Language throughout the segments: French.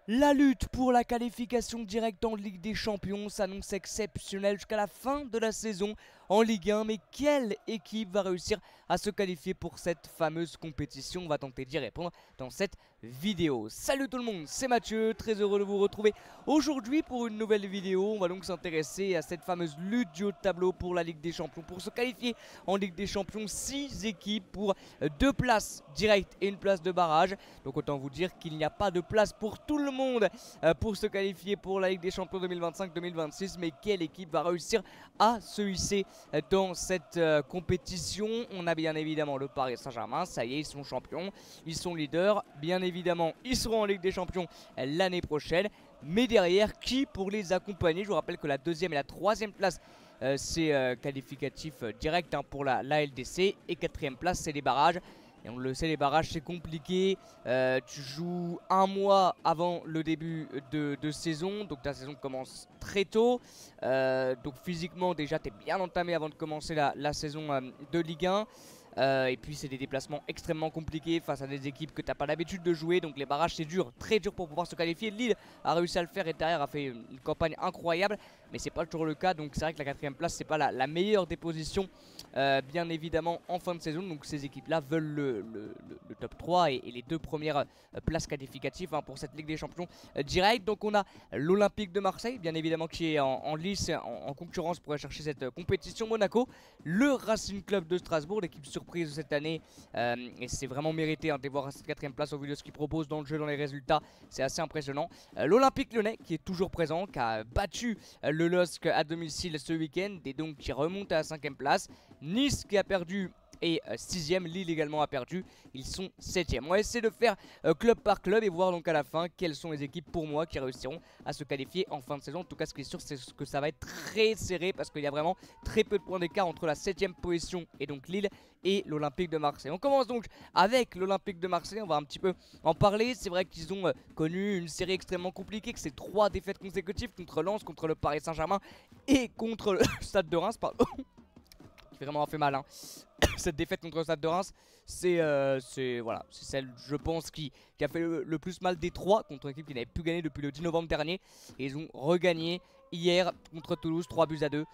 La lutte pour la qualification directe en Ligue des Champions s'annonce exceptionnelle jusqu'à la fin de la saison en Ligue 1. Mais quelle équipe va réussir à se qualifier pour cette fameuse compétition? On va tenter d'y répondre dans cette vidéo. Salut tout le monde, c'est Mathieu, très heureux de vous retrouver aujourd'hui pour une nouvelle vidéo. On va donc s'intéresser à cette fameuse lutte du haut de tableau pour la Ligue des Champions. Pour se qualifier en Ligue des Champions, 6 équipes pour 2 places directes et une place de barrage. Donc autant vous dire qu'il n'y a pas de place pour tout le monde pour se qualifier pour la Ligue des Champions 2025-2026. Mais quelle équipe va réussir à se hisser dans cette compétition? On a bien évidemment le Paris Saint-Germain, ça y est, ils sont champions, ils sont leaders. Bien évidemment, ils seront en Ligue des Champions l'année prochaine. Mais derrière, qui pour les accompagner? Je vous rappelle que la deuxième et la troisième place, c'est qualificatif direct pour la LDC. Et quatrième place, c'est les barrages. Et on le sait, les barrages c'est compliqué, tu joues un mois avant le début de saison, donc ta saison commence très tôt, donc physiquement déjà tu es bien entamé avant de commencer la saison de Ligue 1. Et puis c'est des déplacements extrêmement compliqués face à des équipes que tu n'as pas l'habitude de jouer. Donc les barrages c'est dur, très dur pour pouvoir se qualifier. Lille a réussi à le faire et derrière a fait une campagne incroyable. Mais c'est pas toujours le cas, donc c'est vrai que la quatrième place c'est pas la meilleure des positions bien évidemment en fin de saison. Donc ces équipes là veulent le top 3 et les deux premières places qualificatives pour cette Ligue des Champions direct. Donc on a l'Olympique de Marseille bien évidemment qui est en lice, en concurrence pour aller chercher cette compétition. Monaco, le Racing Club de Strasbourg, l'équipe surprise de cette année, et c'est vraiment mérité de voir à cette quatrième place au vu de ce qu'ils proposent dans le jeu, dans les résultats, c'est assez impressionnant. L'Olympique Lyonnais qui est toujours présent, qui a battu le LOSC à domicile ce week-end et donc qui remonte à la 5ème place. Nice qui a perdu et 6ème, Lille également a perdu, ils sont 7ème. On va essayer de faire club par club et voir donc à la fin quelles sont les équipes pour moi qui réussiront à se qualifier en fin de saison. En tout cas ce qui est sûr c'est que ça va être très serré parce qu'il y a vraiment très peu de points d'écart entre la 7ème position et donc Lille et l'Olympique de Marseille. On commence donc avec l'Olympique de Marseille, on va un petit peu en parler. C'est vrai qu'ils ont connu une série extrêmement compliquée, que c'est 3 défaites consécutives contre Lens, contre le Paris Saint-Germain et contre le Stade de Reims, pardon. Qui fait vraiment fait mal cette défaite contre le Stade de Reims, c'est voilà, c'est celle je pense qui a fait le plus mal des 3 contre une équipe qui n'avait plus gagné depuis le 10 novembre dernier. Et ils ont regagné hier contre Toulouse 3-2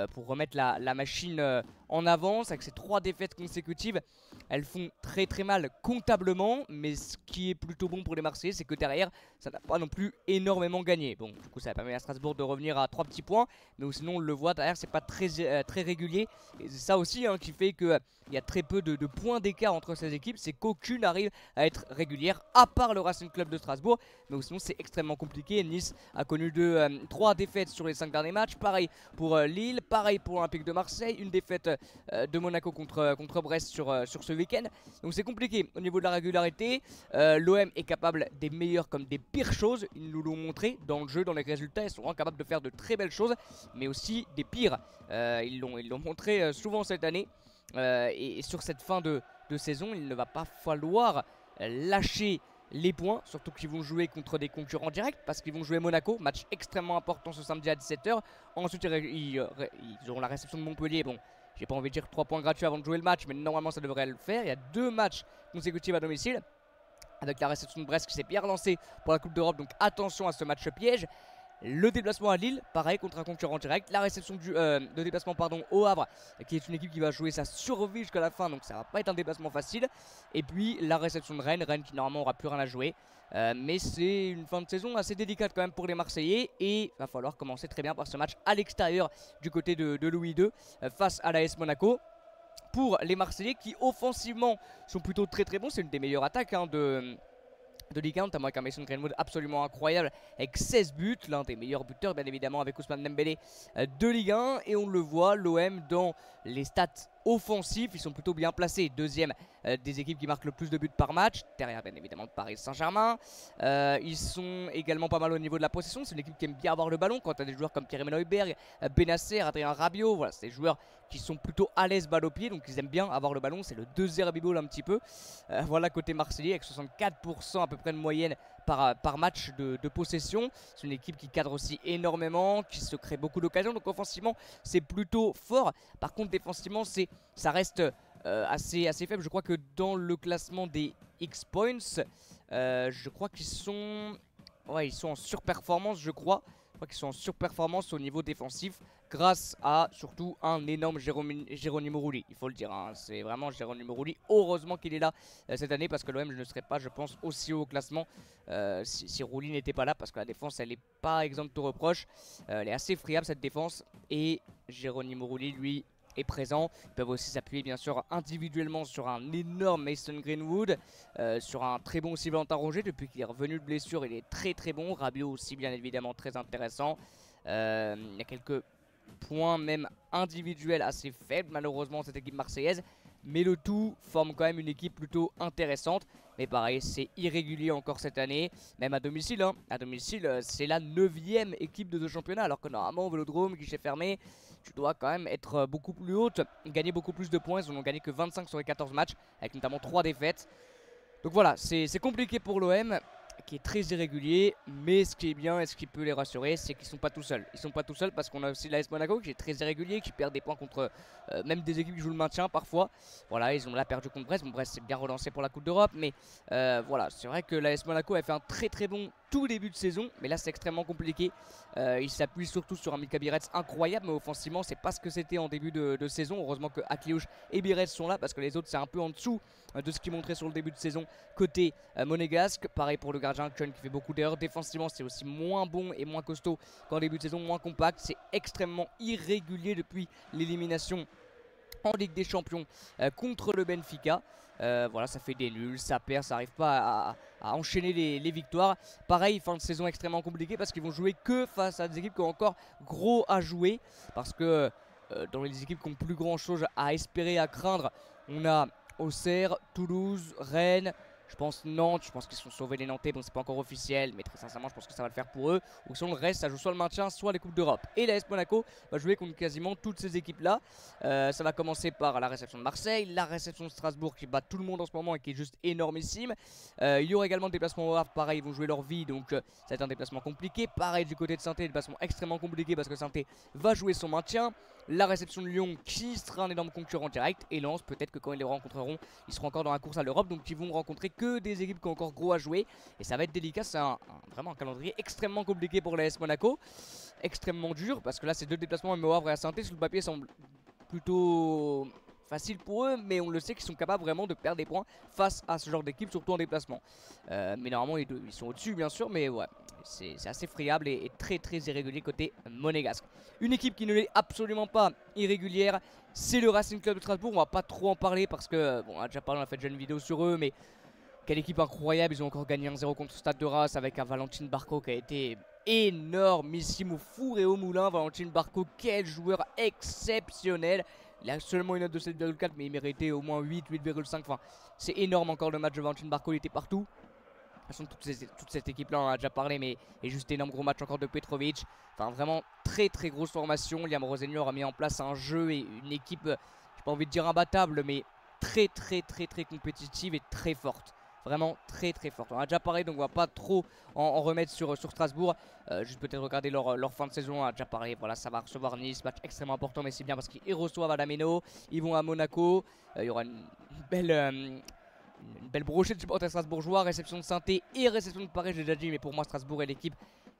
pour remettre la machine en avance. Avec ces 3 défaites consécutives, elles font très très mal comptablement, mais ce qui est plutôt bon pour les Marseillais c'est que derrière ça n'a pas non plus énormément gagné. Bon, du coup ça a permis à Strasbourg de revenir à 3 petits points, mais sinon on le voit derrière c'est pas très régulier. Et c'est ça aussi qui fait que il y a très peu de points d'écart entre ces équipes, c'est qu'aucune arrive à être régulière à part le Racing Club de Strasbourg, mais sinon c'est extrêmement compliqué. Nice a connu 3 défaites sur les 5 derniers matchs, pareil pour Lille, pareil pour l'Olympique de Marseille, une défaite de Monaco contre Brest sur ce week-end. Donc c'est compliqué au niveau de la régularité. L'OM est capable des meilleures comme des pires choses, ils nous l'ont montré dans le jeu, dans les résultats, ils sont capables de faire de très belles choses, mais aussi des pires. Ils l'ont montré souvent cette année. Et sur cette fin de saison, il ne va pas falloir lâcher les points, surtout qu'ils vont jouer contre des concurrents directs parce qu'ils vont jouer Monaco, match extrêmement important ce samedi à 17 h. Ensuite ils auront la réception de Montpellier. Bon, j'ai pas envie de dire 3 points gratuits avant de jouer le match, mais normalement ça devrait le faire. Il y a 2 matchs consécutifs à domicile avec la réception de Brest qui s'est bien relancée pour la Coupe d'Europe, donc attention à ce match piège. Le déplacement à Lille, pareil contre un concurrent direct. La réception de déplacement au Havre, qui est une équipe qui va jouer sa survie jusqu'à la fin, donc ça va pas être un déplacement facile. Et puis la réception de Rennes qui normalement aura plus rien à jouer. Mais c'est une fin de saison assez délicate quand même pour les Marseillais. Et il va falloir commencer très bien par ce match à l'extérieur du côté de Louis II face à l'AS Monaco. Pour les Marseillais qui offensivement sont plutôt très très bons, c'est une des meilleures attaques de Ligue 1, notamment avec un Mason Greenwood absolument incroyable avec 16 buts, l'un des meilleurs buteurs bien évidemment avec Ousmane Dembélé de Ligue 1. Et on le voit, l'OM dans les stats offensifs, ils sont plutôt bien placés. Deuxième des équipes qui marquent le plus de buts par match, derrière bien évidemment Paris Saint-Germain. Ils sont également pas mal au niveau de la possession, c'est une équipe qui aime bien avoir le ballon. Quand tu as des joueurs comme Pierre-Emmanuel Højbjerg, Benasser, Adrien Rabiot, voilà, c'est des joueurs qui sont plutôt à l'aise balle au pied, donc ils aiment bien avoir le ballon. C'est le 2 Ball un petit peu. Voilà côté marseillais avec 64% à peu près de moyenne par match de possession. C'est une équipe qui cadre aussi énormément, qui se crée beaucoup d'occasions, donc offensivement c'est plutôt fort. Par contre défensivement ça reste assez faible. Je crois que dans le classement des X-Points, je crois qu'ils sont Ouais, ils sont en surperformance, je crois. Je crois qu'ils sont en surperformance au niveau défensif grâce à surtout un énorme Geronimo Rulli, il faut le dire. Hein. C'est vraiment Geronimo Rulli. Heureusement qu'il est là cette année parce que l'OM ne serait pas, je pense, aussi haut au classement si Rulli n'était pas là parce que la défense, elle n'est pas exempte de reproches. Elle est assez friable cette défense et Geronimo Rulli, lui, est présent. Ils peuvent aussi s'appuyer bien sûr individuellement sur un énorme Mason Greenwood, sur un très bon aussi Valentin Rongier depuis qu'il est revenu de blessure. Il est très très bon. Rabiot aussi bien évidemment très intéressant. Il y a quelques points même individuels assez faibles malheureusement cette équipe marseillaise. Mais le tout forme quand même une équipe plutôt intéressante. Mais pareil, c'est irrégulier encore cette année. Même à domicile, hein. À domicile, c'est la 9e équipe de ce championnat. Alors que normalement, au Vélodrome, guichet fermé, tu dois quand même être beaucoup plus haute, gagner beaucoup plus de points. Ils n'ont gagné que 25 sur les 14 matchs, avec notamment 3 défaites. Donc voilà, c'est compliqué pour l'OM, qui est très irrégulier. Mais ce qui est bien et ce qui peut les rassurer, c'est qu'ils ne sont pas tout seuls. Ils ne sont pas tout seuls parce qu'on a aussi l'AS Monaco qui est très irrégulier, qui perd des points contre même des équipes qui jouent le maintien parfois. Voilà, ils ont là perdu contre Brest. Bon, Brest s'est bien relancé pour la Coupe d'Europe. Mais voilà, c'est vrai que l'AS Monaco a fait un très très bon tout début de saison. Mais là, c'est extrêmement compliqué. Il s'appuie surtout sur un Mika Biretz incroyable. Mais offensivement, c'est pas ce que c'était en début de saison. Heureusement que Akliouche et Biretz sont là parce que les autres, c'est un peu en dessous de ce qu'ils montraient sur le début de saison côté monégasque. Pareil pour le gardien Chun qui fait beaucoup d'erreurs. Défensivement, c'est aussi moins bon et moins costaud qu'en début de saison, moins compact. C'est extrêmement irrégulier depuis l'élimination en Ligue des Champions contre le Benfica. Voilà, ça fait des nuls, ça perd, ça n'arrive pas à enchaîner les victoires. Pareil, fin de saison extrêmement compliquée parce qu'ils vont jouer que face à des équipes qui ont encore gros à jouer. Parce que dans les équipes qui ont plus grand chose à espérer, à craindre, on a Auxerre, Toulouse, Rennes. Je pense Nantes, je pense qu'ils sont sauvés les Nantais, bon c'est pas encore officiel, mais très sincèrement je pense que ça va le faire pour eux. Ou sinon le reste ça joue soit le maintien, soit les Coupes d'Europe. Et l'AS Monaco va jouer contre quasiment toutes ces équipes là. Ça va commencer par la réception de Marseille, la réception de Strasbourg qui bat tout le monde en ce moment et qui est juste énormissime. Il y aura également le déplacement au Havre, pareil ils vont jouer leur vie donc ça va être un déplacement compliqué. Pareil du côté de Saint-Étienne, déplacement extrêmement compliqué parce que Saint-Étienne va jouer son maintien. La réception de Lyon qui sera un énorme concurrent direct. Et Lens peut-être que quand ils les rencontreront ils seront encore dans la course à l'Europe. Donc ils vont rencontrer que des équipes qui ont encore gros à jouer. Et ça va être délicat. C'est vraiment un calendrier extrêmement compliqué pour l'AS Monaco. Extrêmement dur parce que là c'est deux déplacements même au Havre et à Saint-Étienne. Sur le papier semble plutôt facile pour eux, mais on le sait qu'ils sont capables vraiment de perdre des points face à ce genre d'équipe, surtout en déplacement. Mais normalement ils sont au-dessus bien sûr, mais ouais, c'est assez friable et très très irrégulier côté monégasque. Une équipe qui ne l'est absolument pas irrégulière, c'est le Racing Club de Strasbourg. On va pas trop en parler parce que bon, on a déjà parlé, on a fait déjà une vidéo sur eux, mais quelle équipe incroyable. Ils ont encore gagné 1-0 contre Stade de Reims avec un Valentine Barco qui a été énormissime au four et au moulin. Valentine Barco, quel joueur exceptionnel. Il a seulement une note de 7,4 mais il méritait au moins 8, 8,5. Enfin, c'est énorme encore le match de Valentine Barco, il était partout. De toute façon, toute cette équipe-là, on en a déjà parlé, mais est juste énorme. Gros match encore de Petrovic. Enfin, vraiment très très grosse formation. Liam Roseneur a mis en place un jeu et une équipe, j'ai pas envie de dire imbattable, mais très très très très compétitive et très forte. Vraiment très très forte. On a déjà parlé donc on va pas trop en remettre sur Strasbourg. Juste peut-être regarder leur fin de saison. On a déjà parlé. Voilà, ça va recevoir Nice. Match extrêmement important, mais c'est bien parce qu'ils reçoivent à la Méno. Ils vont à Monaco. Il y aura une belle brochée de supporters strasbourgeois. Réception de Saint-Étienne et réception de Paris, j'ai déjà dit. Mais pour moi, Strasbourg est l'équipe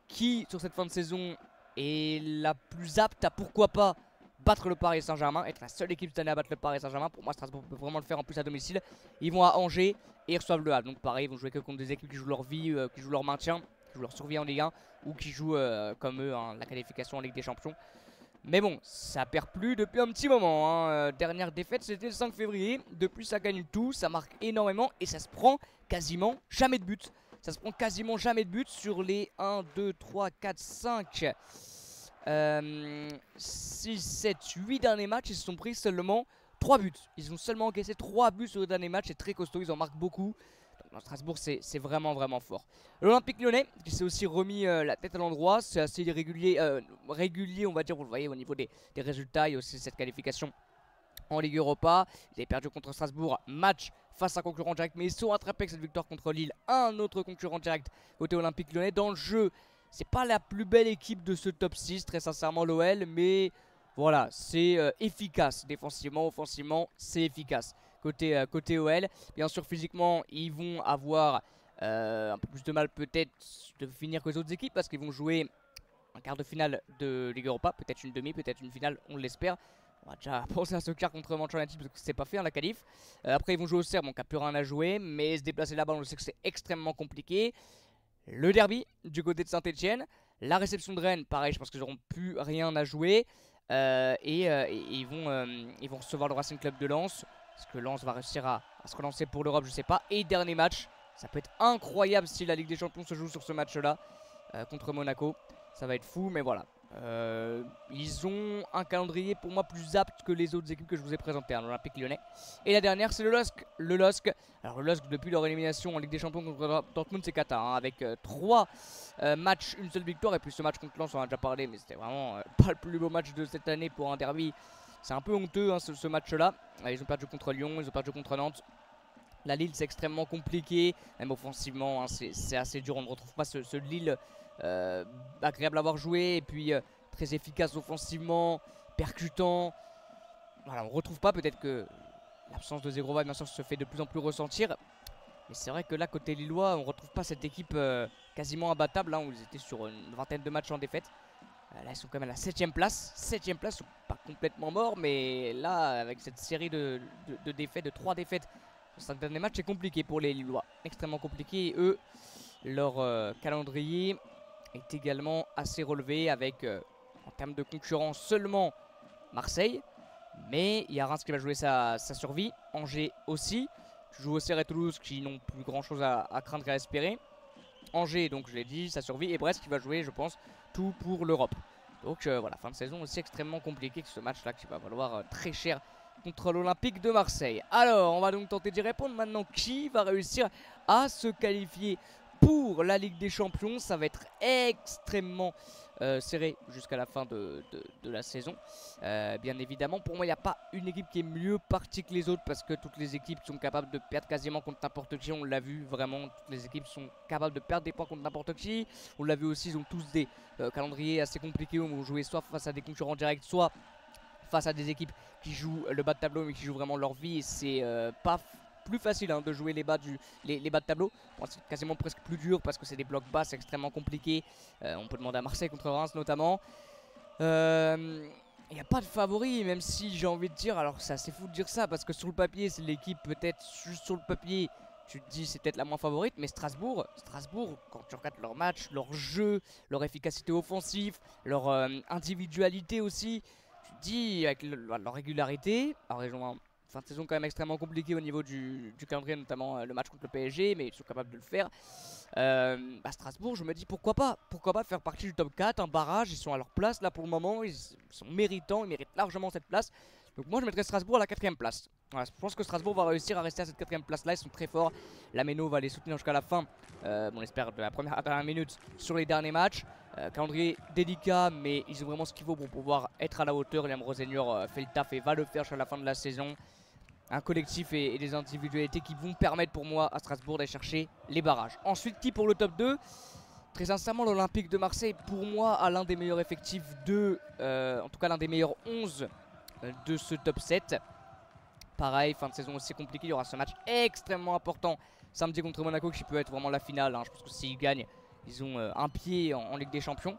qui, sur cette fin de saison, est la plus apte à pourquoi pas battre le Paris Saint-Germain, être la seule équipe cette année à battre le Paris Saint-Germain. Pour moi, Strasbourg peut vraiment le faire en plus à domicile. Ils vont à Angers et ils reçoivent le Havre. Donc pareil, ils vont jouer que contre des équipes qui jouent leur vie, qui jouent leur maintien, qui jouent leur survie en Ligue 1 ou qui jouent comme eux hein, la qualification en Ligue des Champions. Mais bon, ça perd plus depuis un petit moment. Hein. Dernière défaite, c'était le 5 février. Depuis, ça gagne tout, ça marque énormément et ça se prend quasiment jamais de but. Ça se prend quasiment jamais de but sur les 1, 2, 3, 4, 5... 6, 7, 8 derniers matchs, ils se sont pris seulement 3 buts. Ils ont seulement encaissé 3 buts sur les derniers matchs, c'est très costaud, ils en marquent beaucoup. Donc, Strasbourg, c'est vraiment vraiment fort. L'Olympique Lyonnais, qui s'est aussi remis la tête à l'endroit, c'est assez régulier, on va dire, vous le voyez au niveau des résultats. Il y a aussi cette qualification en Ligue Europa. Ils avaient perdu contre Strasbourg, match face à un concurrent direct, mais ils sont rattrapés avec cette victoire contre Lille. Un autre concurrent direct côté Olympique Lyonnais. Dans le jeu, c'est pas la plus belle équipe de ce top 6, très sincèrement l'OL, mais voilà, c'est efficace défensivement, offensivement, c'est efficace côté OL. Bien sûr, physiquement, ils vont avoir Un peu plus de mal peut-être de finir que les autres équipes parce qu'ils vont jouer un quart de finale de Ligue Europa, peut-être une demi, peut-être une finale, on l'espère. On va déjà penser à ce quart contre Manchester United parce que c'est pas fait la qualif. Après ils vont jouer au Serbe, donc il n'y a plus rien à jouer, mais se déplacer là-bas on sait que c'est extrêmement compliqué. Le derby du côté de Saint-Etienne, la réception de Rennes, pareil je pense qu'ils n'auront plus rien à jouer. Et ils vont recevoir le Racing Club de Lens. Est-ce que Lens va réussir à se relancer pour l'Europe, je sais pas. Et dernier match, ça peut être incroyable si la Ligue des Champions se joue sur ce match-là contre Monaco. Ça va être fou, mais voilà. Ils ont un calendrier pour moi plus apte que les autres équipes que je vous ai présentées, hein, l'Olympique Lyonnais. Et la dernière, c'est le LOSC. Alors le LOSC, depuis leur élimination en Ligue des Champions contre Dortmund, c'est cata, hein, avec 3 matchs, une seule victoire. Et puis ce match contre Lens, on en a déjà parlé, mais c'était vraiment pas le plus beau match de cette année pour un derby. C'est un peu honteux, hein, ce match-là. Ils ont perdu contre Lyon, ils ont perdu contre Nantes. La Lille, c'est extrêmement compliqué, même offensivement, hein, c'est assez dur. On ne retrouve pas ce Lille agréable à avoir joué, et puis très efficace offensivement, percutant. Voilà, on ne retrouve pas, peut-être que l'absence de Zegrova bien sûr se fait de plus en plus ressentir. Mais c'est vrai que là, côté lillois, on ne retrouve pas cette équipe quasiment imbattable, hein, où ils étaient sur une vingtaine de matchs en défaite. Là, ils sont quand même à la 7ème place. 7ème place, ils sont pas complètement morts, mais là, avec cette série de défaites, de 3 défaites, sur 5 derniers matchs, c'est compliqué pour les Lillois. Extrêmement compliqué. Et eux, leur calendrier est également assez relevé avec, en termes de concurrence, seulement Marseille. Mais il y a Reims qui va jouer sa survie. Angers aussi. Tu joues Auxerre et Toulouse qui n'ont plus grand chose à craindre et à espérer. Angers, donc je l'ai dit, sa survie. Et Brest qui va jouer, je pense, tout pour l'Europe. Donc voilà, fin de saison aussi extrêmement compliqué que ce match-là qui va valoir très cher contre l'Olympique de Marseille. Alors, on va donc tenter d'y répondre maintenant. Qui va réussir à se qualifier pour la Ligue des Champions? Ça va être extrêmement serré jusqu'à la fin de la saison. Bien évidemment, pour moi, il n'y a pas une équipe qui est mieux partie que les autres parce que toutes les équipes sont capables de perdre quasiment contre n'importe qui. On l'a vu vraiment, toutes les équipes sont capables de perdre des points contre n'importe qui. On l'a vu aussi, ils ont tous des calendriers assez compliqués où ils vont jouer soit face à des concurrents directs, soit face à des équipes qui jouent le bas de tableau mais qui jouent vraiment leur vie. Et c'est pas plus facile hein, de jouer les bas de tableau. Bon, c'est quasiment presque plus dur parce que c'est des blocs bas, c'est extrêmement compliqué. On peut demander à Marseille contre Reims notamment. Il n'y a pas de favori, même si j'ai envie de dire, alors c'est assez fou de dire ça parce que sur le papier c'est l'équipe peut-être juste sur le papier, tu te dis c'est peut-être la moins favorite, mais Strasbourg, quand tu regardes leur match, leur jeu, leur efficacité offensive, leur individualité aussi, tu te dis avec leur régularité, alors ils ont fin de saison quand même extrêmement compliqué au niveau du calendrier, notamment le match contre le PSG, mais ils sont capables de le faire. Strasbourg, je me dis pourquoi pas faire partie du top 4, un barrage, ils sont à leur place là pour le moment, ils sont méritants, ils méritent largement cette place. Donc moi je mettrais Strasbourg à la 4ème place. Voilà, je pense que Strasbourg va réussir à rester à cette 4ème place là, ils sont très forts. Lameno va les soutenir jusqu'à la fin, on espère de la première à la dernière minute sur les derniers matchs. Calendrier délicat, mais ils ont vraiment ce qu'il faut pour pouvoir être à la hauteur. Liam Rosenior fait le taf et va le faire jusqu'à la fin de la saison. Un collectif et des individualités qui vont permettre pour moi à Strasbourg d'aller chercher les barrages. Ensuite, qui pour le top 2? Très sincèrement, l'Olympique de Marseille, pour moi, a l'un des meilleurs effectifs en tout cas l'un des meilleurs 11 de ce top 7. Pareil, fin de saison aussi compliquée, il y aura ce match extrêmement important samedi contre Monaco qui peut être vraiment la finale. Hein. Je pense que s'ils gagnent, ils ont un pied en Ligue des Champions.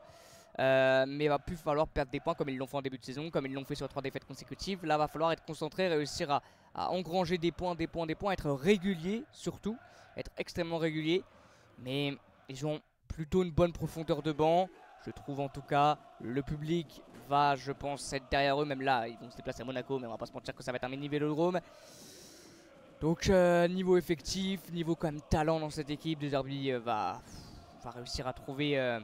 Mais il va plus falloir perdre des points comme ils l'ont fait en début de saison, comme ils l'ont fait sur 3 défaites consécutives. Là, il va falloir être concentré, réussir à engranger des points, être régulier surtout, être extrêmement régulier. Mais ils ont plutôt une bonne profondeur de banc, je trouve en tout cas. Le public va, je pense, être derrière eux, même là, ils vont se déplacer à Monaco, mais on va pas se mentir que ça va être un mini vélodrome. Donc niveau effectif, niveau quand même talent dans cette équipe, De Zerbi va réussir à trouver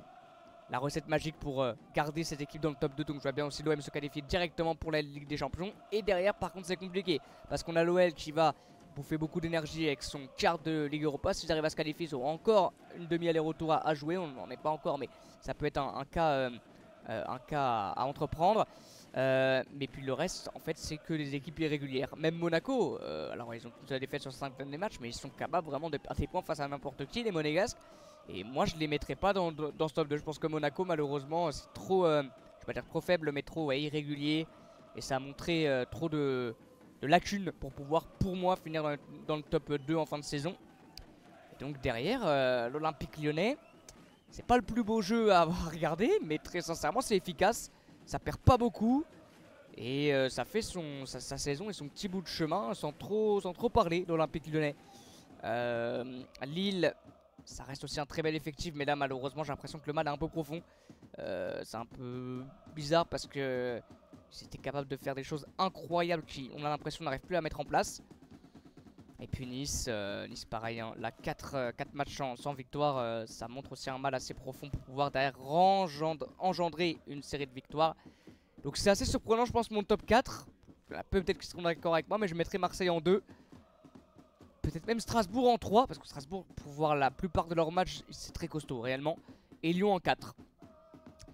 la recette magique pour garder cette équipe dans le top 2. Donc je vois bien aussi l'OM se qualifier directement pour la Ligue des Champions. Et derrière par contre c'est compliqué parce qu'on a l'OL qui va bouffer beaucoup d'énergie avec son quart de Ligue Europa. S'ils arrivent à se qualifier, ils auront encore une demi-aller-retour à jouer. On n'en est pas encore, mais ça peut être un cas à entreprendre. Mais puis le reste en fait c'est que les équipes irrégulières. Même Monaco, alors ils ont toute la défaite sur 5 derniers matchs, mais ils sont capables vraiment de perdre des points face à n'importe qui, les Monégasques. Et moi je les mettrais pas dans ce top 2. Je pense que Monaco malheureusement c'est trop, je vais pas dire trop faible, mais trop irrégulier. Et ça a montré trop de lacunes pour pouvoir pour moi finir dans le top 2 en fin de saison. donc derrière, l'Olympique Lyonnais, c'est pas le plus beau jeu à avoir regardé, mais très sincèrement c'est efficace, ça perd pas beaucoup. Et ça fait sa saison et son petit bout de chemin sans trop parler d'Olympique Lyonnais. Lille, ça reste aussi un très bel effectif, mais là malheureusement j'ai l'impression que le mal est un peu profond. C'est un peu bizarre parce que c'était capable de faire des choses incroyables qui, on a l'impression, n'arrive plus à mettre en place. Et puis Nice, pareil, hein, là 4 matchs sans victoire, ça montre aussi un mal assez profond pour pouvoir derrière engendrer une série de victoires. Donc c'est assez surprenant, je pense, mon top 4. Peut-être qu'ils seront d'accord avec moi, mais je mettrai Marseille en 2. Peut-être même Strasbourg en 3, parce que Strasbourg, pour voir la plupart de leurs matchs, c'est très costaud réellement. Et Lyon en 4.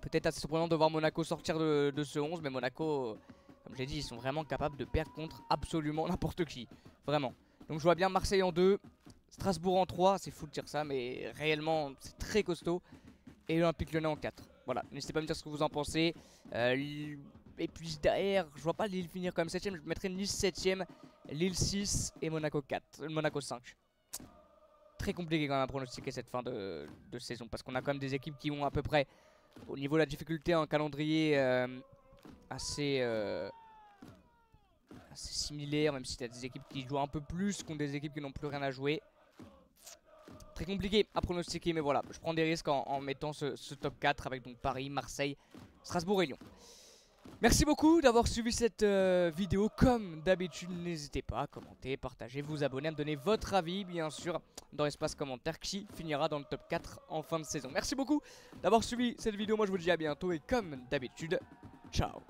Peut-être assez surprenant de voir Monaco sortir de ce 11, mais Monaco, comme j'ai dit, ils sont vraiment capables de perdre contre absolument n'importe qui. Vraiment. Donc je vois bien Marseille en 2, Strasbourg en 3, c'est fou de dire ça, mais réellement c'est très costaud. Et l'Olympique Lyonnais en 4. Voilà, n'hésitez pas à me dire ce que vous en pensez. Et puis derrière, je vois pas Lille finir comme 7ème. Je mettrais Nice 7ème, Lille 6 et Monaco 4, Monaco 5. Très compliqué quand même à pronostiquer cette fin de saison. Parce qu'on a quand même des équipes qui ont à peu près, au niveau de la difficulté, un calendrier assez similaire. Même si tu as des équipes qui jouent un peu plus contre des équipes qui n'ont plus rien à jouer. Très compliqué à pronostiquer, mais voilà, je prends des risques en mettant ce top 4 avec donc Paris, Marseille, Strasbourg et Lyon. Merci beaucoup d'avoir suivi cette vidéo. Comme d'habitude, n'hésitez pas à commenter, partager, vous abonner, à me donner votre avis, bien sûr, dans l'espace commentaire qui finira dans le top 4 en fin de saison. Merci beaucoup d'avoir suivi cette vidéo. Moi, je vous dis à bientôt et comme d'habitude, ciao.